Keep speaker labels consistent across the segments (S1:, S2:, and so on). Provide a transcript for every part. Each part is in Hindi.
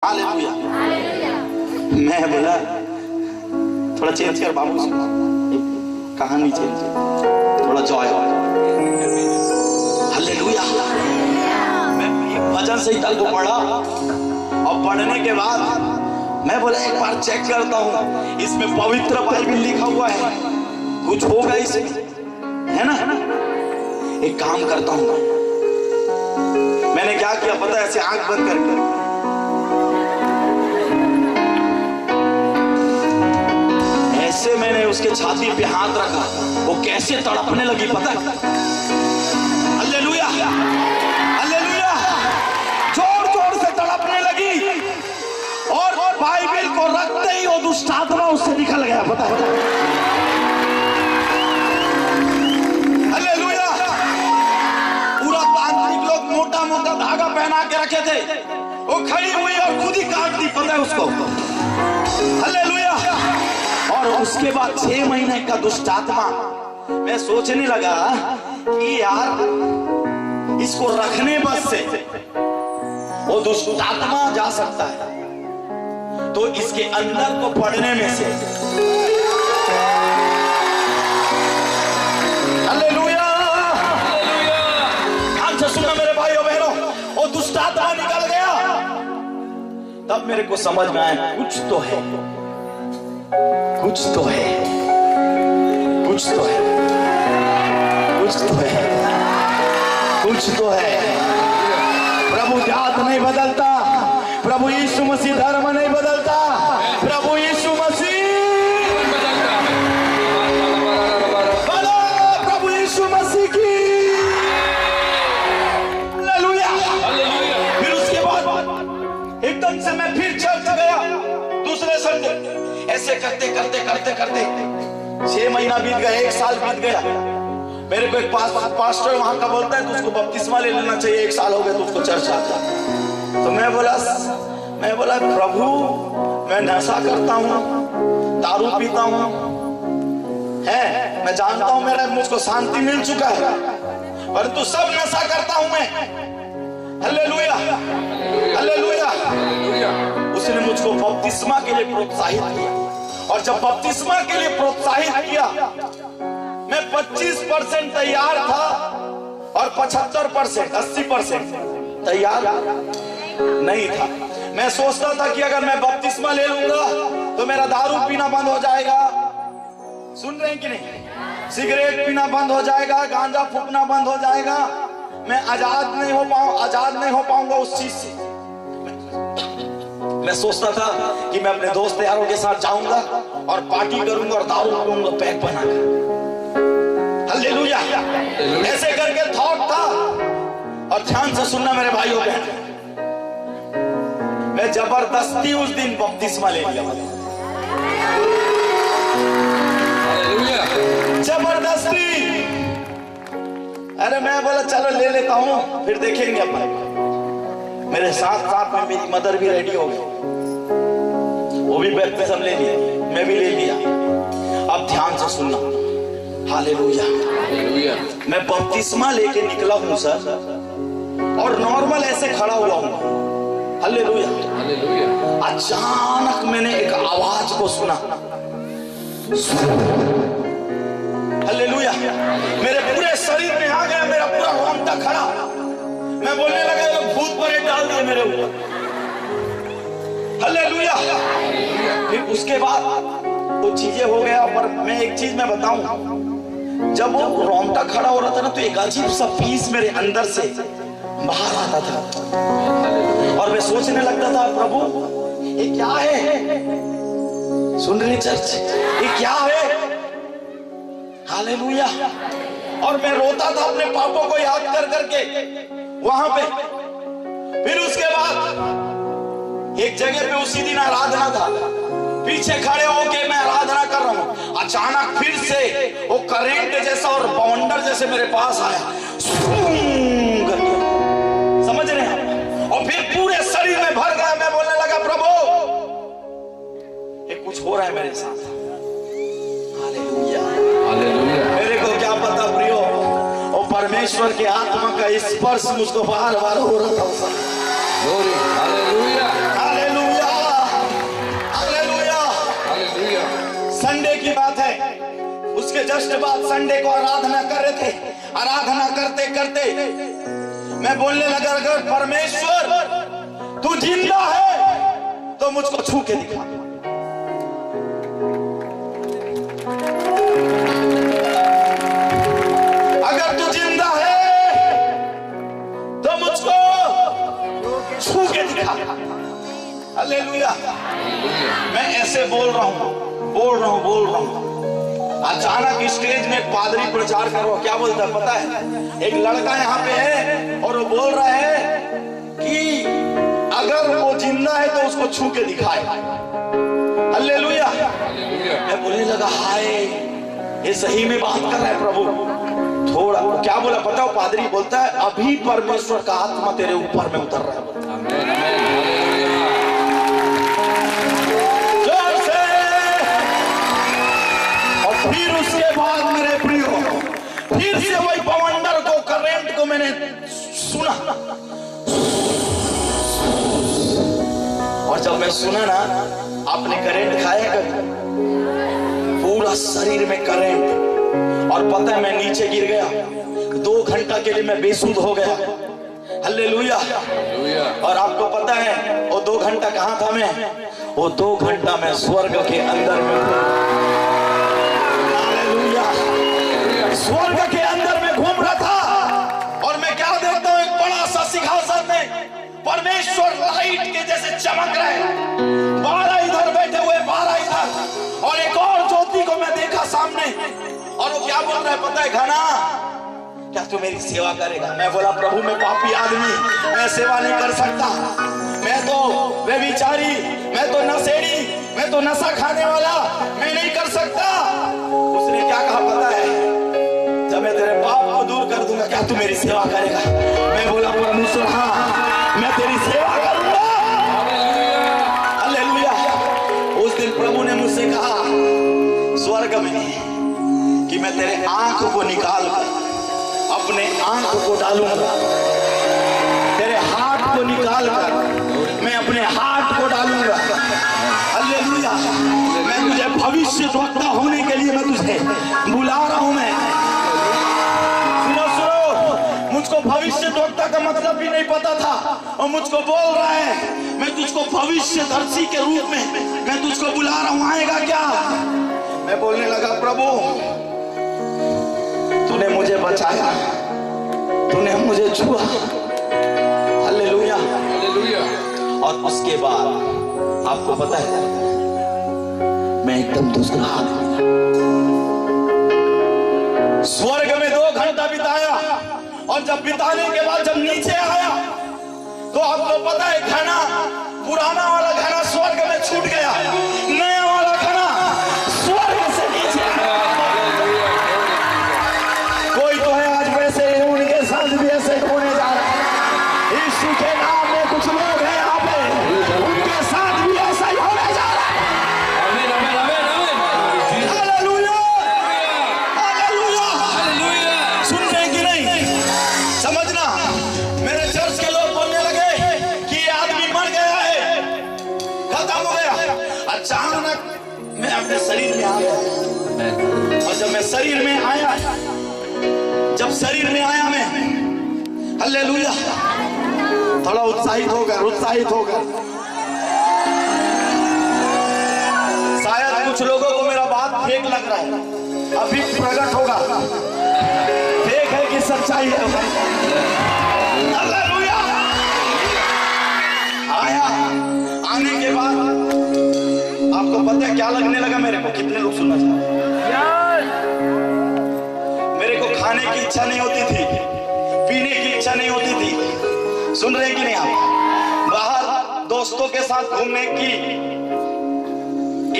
S1: हालेलुया। मैं बोला थोड़ा चेंज कर बाबू, कहानी चेंज, थोड़ा जॉय। हालेलुया। मैं भजन संहिता को पढ़ा और पढ़ने के बाद मैं बोला एक बार चेक करता हूँ इसमें पवित्र बाइबल लिखा हुआ है, कुछ होगा इसमें, है ना? एक काम करता हूँ मैंने क्या किया पता है, ऐसे आंख बंद करके ऐसे मैंने उसके छाती पे हाथ रखा, वो कैसे तड़पने लगी पता है? हालेलुया, हालेलुया, जोर जोर से तड़पने लगी और बाइबल को रखते ही वो दुष्ट आत्मा उससे निकल गया पता है? हालेलुया। पूरा तांत्रिक लोग मोटा मोटा धागा पहना के रखे थे, वो खड़ी हुई और खुद ही काट दी पता है उसको। हालेलुया। और उसके बाद 6 महीने का दुष्ट आत्मा, मैं सोचने लगा कि यार इसको रखने बस से वो दुष्ट आत्मा जा सकता है, तो इसके अंदर को पढ़ने में से हालेलुया, ध्यान से सुनना मेरे भाइयों बहनों, वो दुष्ट आत्मा निकल गया। तब मेरे को समझ में आया कुछ तो है, कुछ तो है, कुछ तो है, कुछ तो है, कुछ तो है। प्रभु जात नहीं बदलता, प्रभु यीशु मसीह धर्म नहीं बदलता, प्रभु यीशु मसीह बोलो प्रभु यीशु मसीह की हालेलुया। फिर उसके बाद एकदम से मैं फिर चर्च गया दूसरे संडे, ऐसे करते करते करते करते 6 महीना बीत गया, 1 साल बीत गया। मेरे को एक पास्टर वहां का बोलता है तो उसको बपतिस्मा ले लेना चाहिए, 1 साल हो गया तो उसको चर्च आता। तो मैं बोला प्रभु मैं नशा करता हूँ, दारू पीता हूँ, है मैं जानता हूँ मेरा मुझको शांति मिल चुका है, परंतु सब नशा करता हूँ मैं। Hallelujah, hallelujah. उसने मुझको बपतिस्मा के लिए प्रोत्साहित किया, और जब बपतिस्मा के लिए प्रोत्साहित किया मैं 25% तैयार था और 75% 80% तैयार नहीं था। मैं सोचता था कि अगर मैं बपतिस्मा ले लूंगा तो मेरा दारू पीना बंद हो जाएगा, सुन रहे हैं कि नहीं, सिगरेट पीना बंद हो जाएगा, गांजा फूकना बंद हो जाएगा, मैं आजाद नहीं हो पाऊंगा उस चीज से। मैं सोचता था कि मैं अपने दोस्त यारों के साथ जाऊंगा और पार्टी करूंगा और दारू पीऊंगा पैक बनाकर। हालेलुया, ऐसे करके थॉट था। और ध्यान से सुनना मेरे भाइयों बहनों, मैं जबरदस्ती उस दिन बपतिस्मा ले लिया, जबरदस्ती। अरे मैं बोला चलो ले लेता हूं फिर देखेंगे अपन। मेरे साथ साथ में मेरी मदर भी रेडी हो गई, वो भी बपतिस्मा ले लिया, मैं भी ले लिया। अब ध्यान से सुनना, हालेलुया, हालेलुया। मैं बपतिस्मा लेके निकला हूं सर, और नॉर्मल ऐसे खड़ा हुआ हूं, हालेलुया, हालेलुया। अचानक मैंने एक आवाज को सुना, हालेलुया, मेरे पूरे शरीर में आ गया, मेरा पूरा रोंगटा खड़ा। मैं बोलने लगा लोग भूत परेड डाल दिए मेरे ऊपर, हालेलुया। फिर उसके बाद वो चीजें हो गया, पर मैं एक चीज मैं बताऊं, जब वो रोंगटा खड़ा हो रहा था ना तो एक अजीब सा पीस मेरे अंदर से बाहर आता था, और मैं सोचने लगता था प्रभु ये क्या है, सुन रही चर्च, ये क्या है, हालेलुया। और मैं रोता था अपने पापों को याद कर करके वहां पे। फिर उसके बाद एक जगह पे उसी दिन आराधना था, पीछे खड़े होके मैं आराधना कर रहा हूं, अचानक फिर से वो करंट जैसा और बाउंडर जैसे मेरे पास आया, समझ रहे हैं, और फिर पूरे शरीर में भर गया। मैं बोलने लगा प्रभु ये कुछ हो रहा है मेरे साथ, हालेलुया, हालेलुया। मेरे को क्या पता प्रियो, और परमेश्वर के आत्मा का स्पर्श मुझको बार बार हो रहा था। Hallelujah, hallelujah. जस्ट बाद संडे को आराधना कर रहे थे। आराधना करते करते मैं बोलने लगा, अगर परमेश्वर तू जिंदा है तो मुझको छू के दिखा। अगर तू जिंदा है तो मुझको छू के दिखा। हालेलुया। मैं ऐसे बोल रहा हूं। अचानक स्टेज में एक पादरी प्रचार करो, क्या बोलता है पता है? एक लड़का यहाँ पे है और वो बोल रहा है कि अगर वो जिंदा है तो उसको छू के दिखाए। हालेलुया। मैं बोलने लगा, हाय ये सही में बात कर रहा है प्रभु। थोड़ा क्या बोला पता हो? पादरी बोलता है, अभी परमेश्वर का आत्मा तेरे ऊपर में उतर रहा है। फिर उसके बाद मेरे प्रियो, फिर से वही बवंडर को, करंट को मैंने सुना। और जब मैं सुना ना, आपने करंट खाया कभी? पूरा शरीर में करंट। और पता है मैं नीचे गिर गया, 2 घंटा के लिए मैं बेसुध हो गया। हालेलुया। और आपको पता है वो 2 घंटा कहाँ था मैं? वो 2 घंटा मैं स्वर्ग के अंदर में, स्वर्ग के अंदर में घूम रहा था। और मैं क्या देखता हूं? एक बड़ा सा सिंहासन में परमेश्वर लाइट के जैसे चमक रहे हैं। 12 इधर बैठे हुए, 12 इधर, और एक और ज्योति को मैं देखा सामने। और वो क्या बोल रहा है पता है? घना, क्या तू मेरी सेवा करेगा? मैं बोला, प्रभु मैं पापी आदमी, मैं सेवा नहीं कर सकता। मैं तो व्यभिचारी, मैं तो नशेड़ी, मैं तो नशा खाने वाला, मैं नहीं कर सकता। उसने क्या कहा पता है? जब मैं तेरे पाप को दूर कर दूंगा, क्या तू मेरी सेवा करेगा? मैं बोला, परमेश्वर हाँ मैं तेरी सेवा करूंगा। हालेलुया। उस दिन प्रभु ने मुझसे कहा स्वर्ग में कि मैं तेरे आंख को निकाल कर अपने आंख को डालूंगा, तेरे हाथ को निकाल कर मैं अपने हाथ को डालूंगा। हालेलुया। मैं तुझे भविष्य वक्ता होने के लिए मैं तुझे बुला रहा हूं। मैं सुनो, मुझको भविष्य वक्ता का मतलब भी नहीं पता था, और मुझको बोल रहा है मैं तुझको भविष्यदर्शी के रूप में मैं तुझको बुला रहा हूं, आएगा क्या? मैं बोलने लगा, प्रभु तूने मुझे बचाया, तूने मुझे छुआ। हालेलुया। और उसके बाद आपको पता है मैं एकदम दूसरा आदमी था। स्वर्ग में 2 घंटा बिताया, और जब बिताने के बाद जब नीचे आया तो आपको पता है घना, पुराना वाला घना स्वर्ग में छूट गया, नया वाला घना स्वर्ग से नीचे आया। कोई तो है आज वैसे उनके साथ भी ऐसे होने जा रहा है। यीशु के नाम में कुछ लोग हैं यहाँ पे, उनके साथ भी ऐसा ही होने जा रहा है। हालेलुया। हालेलुया। सुन रहे कि नहीं? समझना, मेरे चर्च के लोग बोलने लगे कि ये आदमी मर गया है, खत्म हो गया। अचानक मैं अपने शरीर में आ गया, और जब मैं शरीर में आया, जब शरीर में आया मैं, हालेलुया, थोड़ा उत्साहित होकर शायद कुछ लोगों को मेरा बात फेक लग रहा है, अभी प्रकट होगा फेक है कि सच्चाई है। हालेलुया। आया, आने के बाद आपको पता है क्या लगने लगा मेरे को? कितने लोग सुनना चाहते हैं? मेरे को खाने की इच्छा नहीं होती थी, पीने की इच्छा नहीं होती थी। सुन रहे कि नहीं आप? बाहर दोस्तों के साथ घूमने की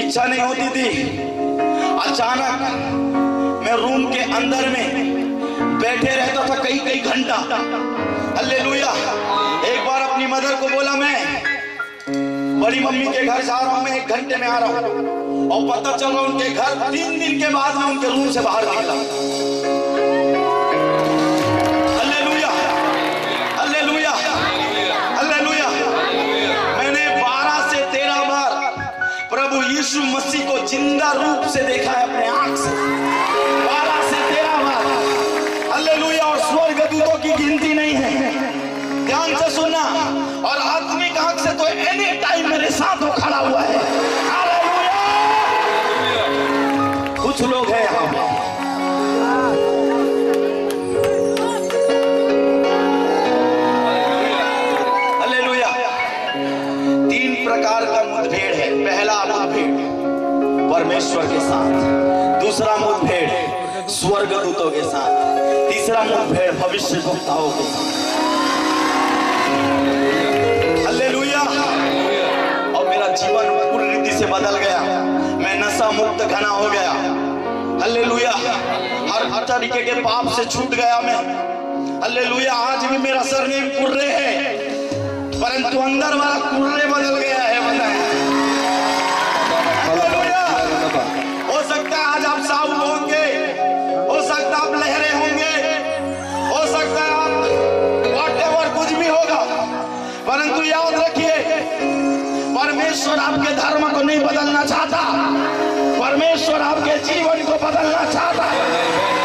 S1: इच्छा नहीं होती थी। अचानक मैं रूम के अंदर में बैठे रहता था कई घंटा। हालेलुया। एक बार अपनी मदर को बोला मैं बड़ी मम्मी के घर जा रहा हूं, मैं 1 घंटे में आ रहा हूं, और पता चला उनके घर 3 दिन के बाद में उनके रूम से बाहर निकला। हालेलुया। हालेलुया। हालेलुया। मैंने 12 से 13 बार प्रभु यीशु मसीह को जिंदा रूप से देखा है अपने आंख से। गिनती नहीं है। ध्यान से सुनना, और आत्मिक आंख से तो एनी टाइम मेरे साथ वो खड़ा हुआ है। हालेलुया। कुछ लोग हैं यहाँ पे, हालेलुया। 3 प्रकार का मुठभेड़ है। पहला मुठभेड़ परमेश्वर के साथ, दूसरा मुठभेड़ स्वर्गदूतों के साथ, तीसरा मुठभेड़ भविष्यवक्ताओं के साथ। हालेलुया। और मेरा जीवन पूरी रीति से बदल गया। मैं नशा मुक्त घना हो गया। हालेलुया। हर तरीके के पाप से छूट गया मैं। हालेलुया। आज भी मेरा सरनेम कुर्रे है, परंतु अंदर वाला कुर्रे बदल गया है। हालेलुया। हो सकता है आज आप साहू होंगे, हो सकता है आप लहरे होंगे, हो सकता है आप व्हाटएवर कुछ भी होगा, परंतु याद रखिए परमेश्वर आपके धर्म को नहीं बदलना चाहता, परमेश्वर आपके जीवन को बदलना चाहता है।